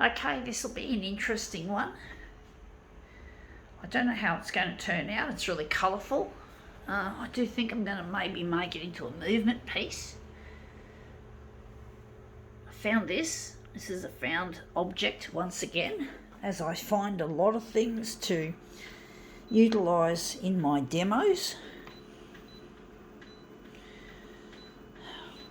Okay, this will be an interesting one. I don't know how it's going to turn out. It's really colourful. I do think I'm going to maybe make it into a movement piece. I found this. This is a found object once again, as I find a lot of things to utilise in my demos.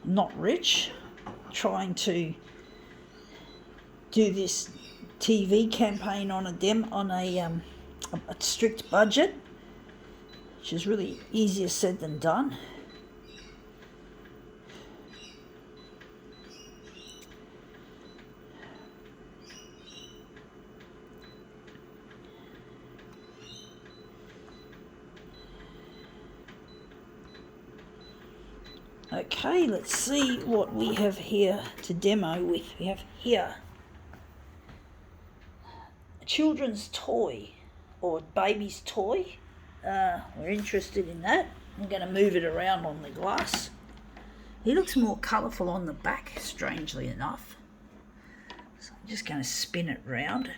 Not rich, trying to do this TV campaign on a strict budget, which is really easier said than done. Okay, let's see what we have here to demo with. We have here a children's toy, or baby's toy. We're interested in that. I'm going to move it around on the glass. He looks more colourful on the back, strangely enough. So I'm just going to spin it round.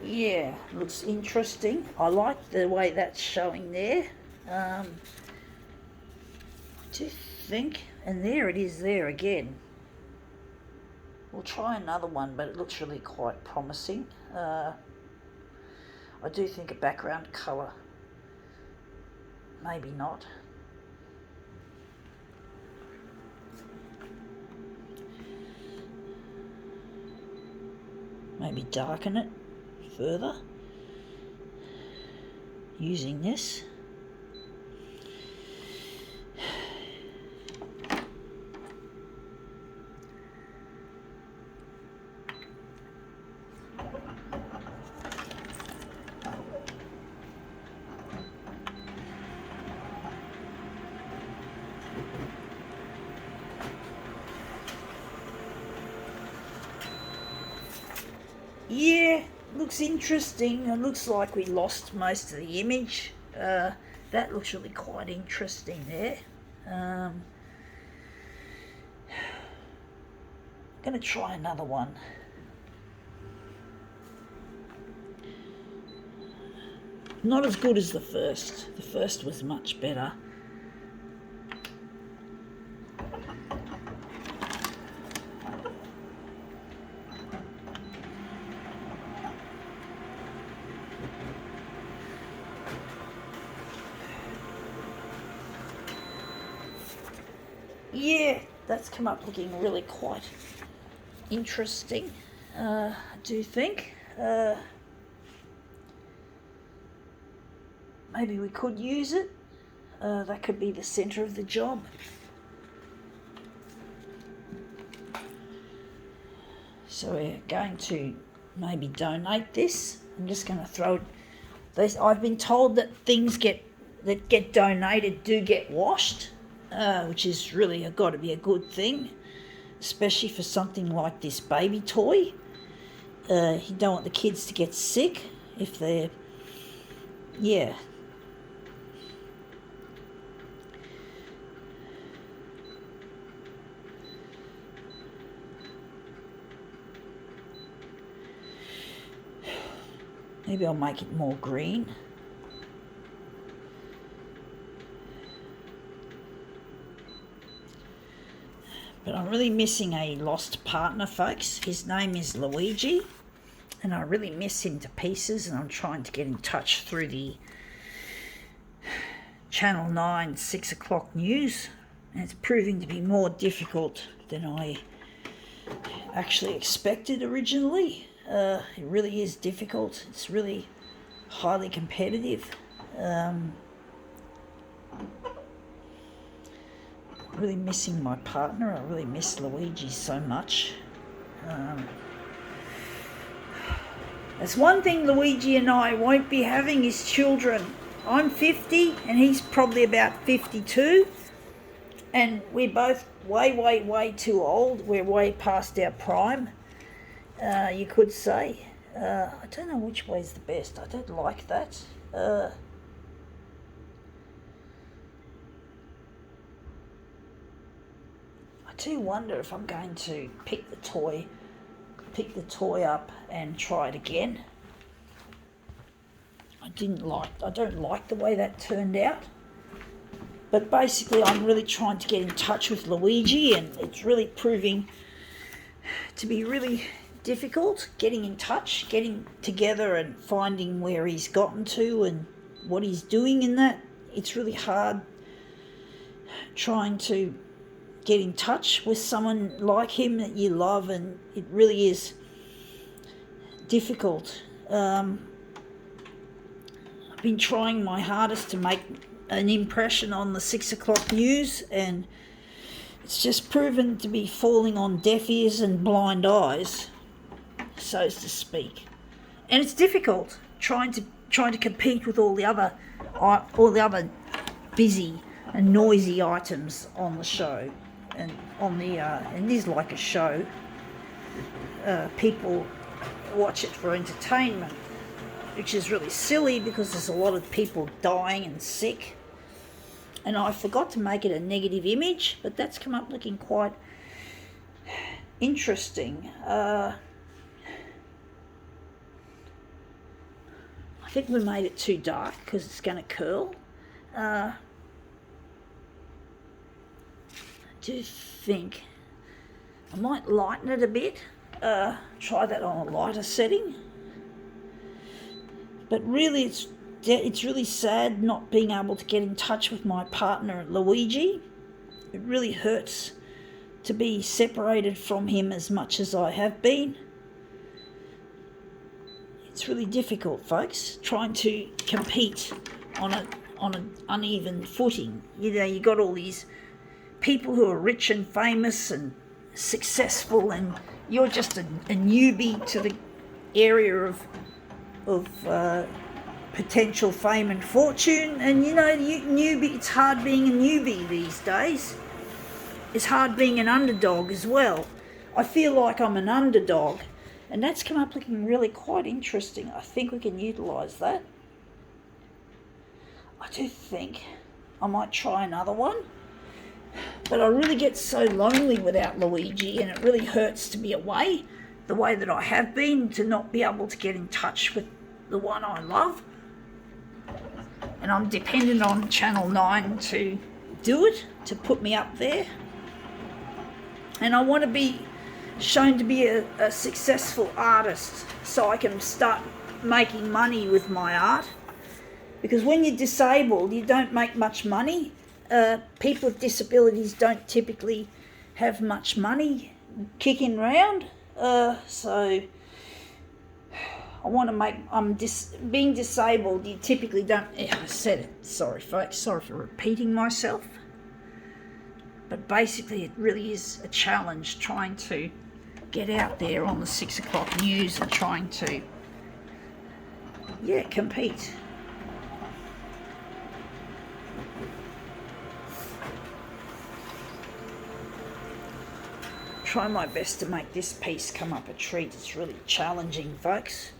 Yeah, looks interesting. I like the way that's showing there. I do think, and there it is there again. We'll try another one, but it looks really quite promising. I do think a background colour, maybe not. Maybe darken it further using this. Yeah, looks interesting. It looks like we lost most of the image. That looks really quite interesting there. I'm going to try another one. Not as good as the first. The first was much better. Yeah, that's come up looking really quite interesting, I do think. Maybe we could use it. That could be the centre of the job. So we're going to maybe donate this. I'm just going to throw this. I've been told that things that get donated do get washed. Which is really got to be a good thing, especially for something like this baby toy. You don't want the kids to get sick if they're, yeah. Maybe I'll make it more green. But I'm really missing a lost partner, folks. His name is Luigi, and I really miss him to pieces, and I'm trying to get in touch through the Channel 9 6 o'clock news, and it's proving to be more difficult than I actually expected originally. It really is difficult. It's really highly competitive. Really missing my partner. I really miss Luigi so much. That's one thing Luigi and I won't be having is children. I'm 50 and he's probably about 52. And we're both way too old. We're way past our prime, you could say. I don't know which way's the best. I don't like that. I do wonder if I'm going to pick the toy up and try it again. I don't like the way that turned out. But basically I'm really trying to get in touch with Luigi, and it's really proving to be really difficult getting in touch, getting together and finding where he's gotten to and what he's doing in that. It's really hard trying to get in touch with someone like him that you love, and it really is difficult. I've been trying my hardest to make an impression on the 6 o'clock news, and it's just proven to be falling on deaf ears and blind eyes, so to speak. And it's difficult trying to compete with all the other busy and noisy items on the show, and on the it is like a show. People watch it for entertainment, which is really silly because there's a lot of people dying and sick. And I forgot to make it a negative image, but that's come up looking quite interesting. I think we made it too dark because it's going to curl. I do think I might lighten it a bit. Try that on a lighter setting. But really it's really sad not being able to get in touch with my partner Luigi. It really hurts to be separated from him as much as I have been. It's really difficult, folks, trying to compete on an uneven footing. You know, you got all these people who are rich and famous and successful, and you're just a newbie to the area of potential fame and fortune. And you know, newbie, it's hard being a newbie these days. It's hard being an underdog as well. I feel like I'm an underdog, and that's come up looking really quite interesting. I think we can utilise that. I do think I might try another one, but I really get so lonely without Luigi, and it really hurts to be away the way that I have been, to not be able to get in touch with the one I love. And I'm dependent on Channel 9 to do it, to put me up there. And I want to be shown to be a successful artist so I can start making money with my art. Because when you're disabled, you don't make much money. People with disabilities don't typically have much money kicking around. So I want to make, being disabled, you typically don't, I said it, sorry folks, sorry for repeating myself. But basically it really is a challenge trying to get out there on the 6 o'clock news and trying to, compete. Try my best to make this piece come up a treat. It's really challenging, folks.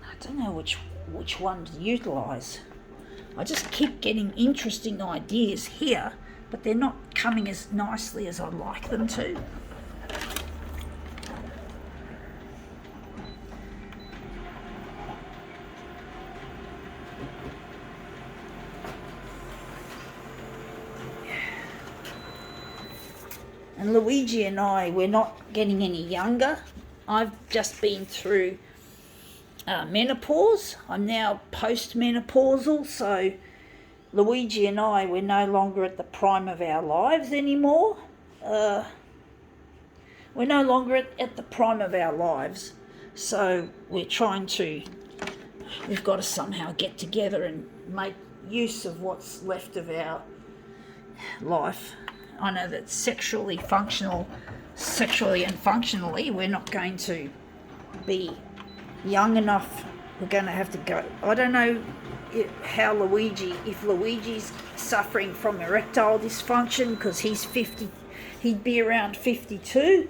I don't know which one to utilise. I just keep getting interesting ideas here, but they're not coming as nicely as I'd like them to. And Luigi and I, we're not getting any younger. I've just been through menopause. I'm now post-menopausal, so Luigi and I, we're no longer at the prime of our lives anymore. We're no longer at the prime of our lives, so we've got to somehow get together and make use of what's left of our life. I know that sexually and functionally, we're not going to be young enough, we're going to have to go. I don't know if Luigi's suffering from erectile dysfunction because he's 50, he'd be around 52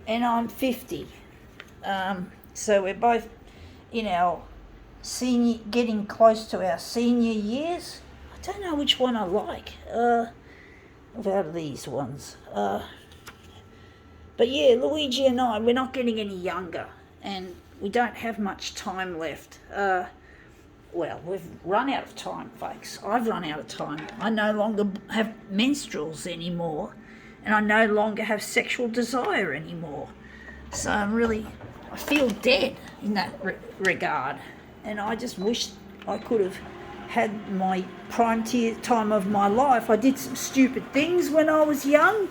and I'm 50. So we're both in our getting close to our senior years. I don't know which one I like out of these ones. But yeah, Luigi and I, we're not getting any younger and we don't have much time left. Well, we've run out of time, folks. I've run out of time. I no longer have menstruals anymore and I no longer have sexual desire anymore. So I feel dead in that regard. And I just wish I could have had my prime time of my life. I did some stupid things when I was young.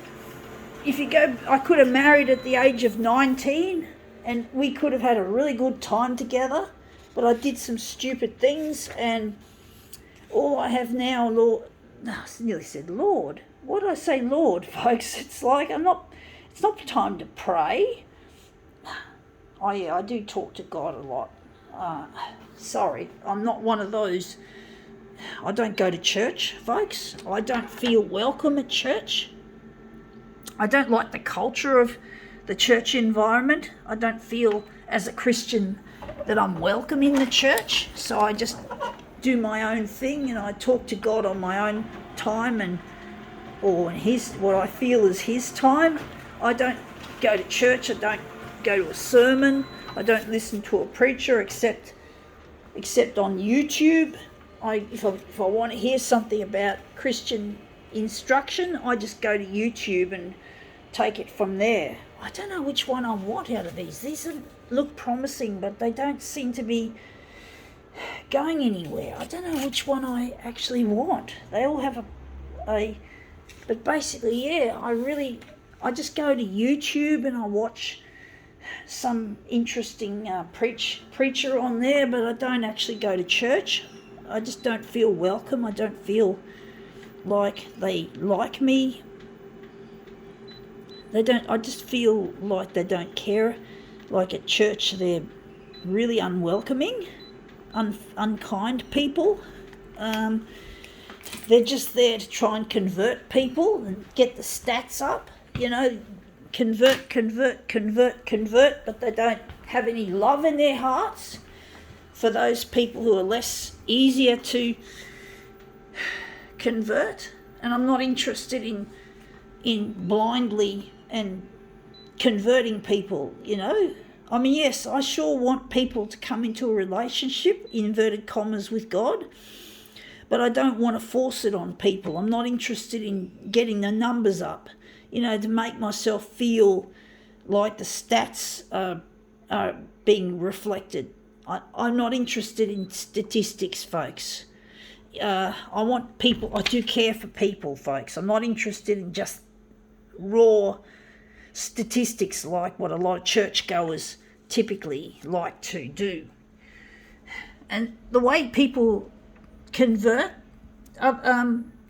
I could have married at the age of 19 and we could have had a really good time together. But I did some stupid things and all I have now, Lord, I nearly said Lord. Why did I say Lord, folks? It's like it's not time to pray. I do talk to God a lot. Sorry, I'm not one of those. I don't go to church, folks. I don't feel welcome at church. I don't like the culture of the church environment. I don't feel as a Christian that I'm welcome in the church. So I just do my own thing and I talk to God on my own time or what I feel is his time. I don't go to church. I don't go to a sermon. I don't listen to a preacher except on YouTube. If I want to hear something about Christian instruction, I just go to YouTube and take it from there. I don't know which one I want out of these. These look promising, but they don't seem to be going anywhere. I don't know which one I actually want. They all have but basically, yeah, I just go to YouTube and I watch some interesting preacher on there, but I don't actually go to church. I just don't feel welcome. I don't feel like they like me. I just feel like they don't care. Like at church, they're really unwelcoming, unkind people. They're just there to try and convert people and get the stats up, convert, but they don't have any love in their hearts for those people who are less easier to convert. And I'm not interested in blindly and converting people, I mean, yes, I sure want people to come into a relationship, inverted commas, with God, but I don't want to force it on people. I'm not interested in getting the numbers up, to make myself feel like the stats are being reflected. I'm not interested in statistics, folks. I want people. I do care for people, folks. I'm not interested in just raw statistics like what a lot of churchgoers typically like to do. And the way people convert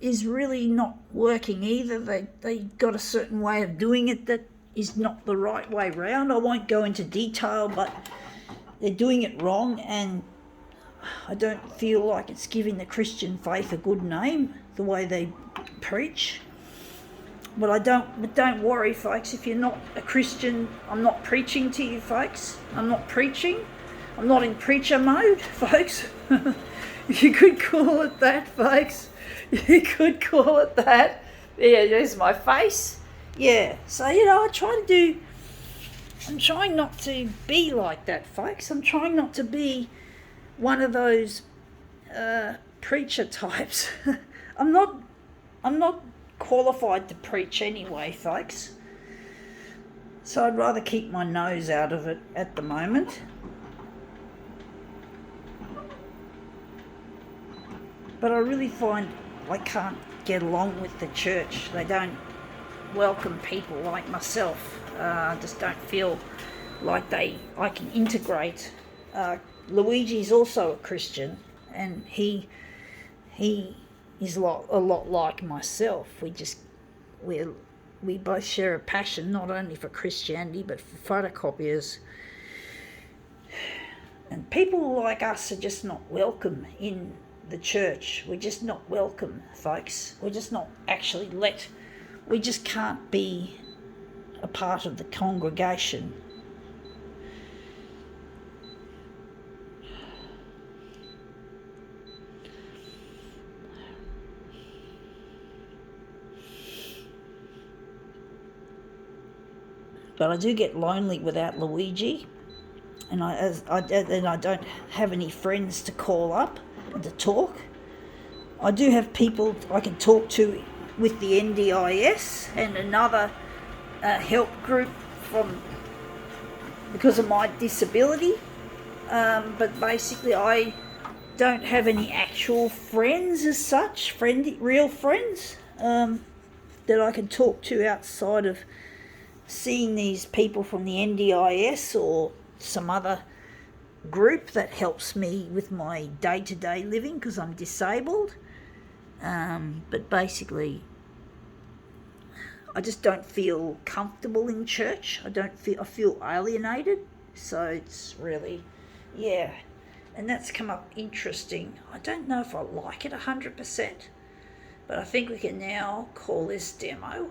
is really not working either. They got a certain way of doing it that is not the right way round. I won't go into detail, but they're doing it wrong, and I don't feel like it's giving the Christian faith a good name, the way they preach. But don't worry, folks, if you're not a Christian, I'm not preaching to you, folks. I'm not preaching. I'm not in preacher mode, folks. You could call it that, folks. You could call it that. Yeah, there's my face. Yeah, so, I'm trying not to be like that, folks. I'm trying not to be one of those preacher types. I'm not qualified to preach anyway, folks. So I'd rather keep my nose out of it at the moment. But I really find I can't get along with the church. They don't welcome people like myself. I just don't feel like I can integrate. Luigi's also a Christian, and he is a lot like myself. We both share a passion not only for Christianity but for photocopiers. And people like us are just not welcome in the church. We're just not welcome, folks. We're just not actually we just can't be a part of the congregation. But I do get lonely without Luigi, and I don't have any friends to call up and to talk. I do have people I can talk to with the NDIS and another help group because of my disability. But basically, I don't have any actual friends as such, real friends that I can talk to outside of seeing these people from the NDIS or some other group that helps me with my day-to-day living because I'm disabled. But basically, I just don't feel comfortable in church. I feel alienated. So it's really, yeah. And that's come up interesting. I don't know if I like it 100%, but I think we can now call this demo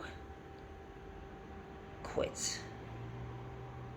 quits.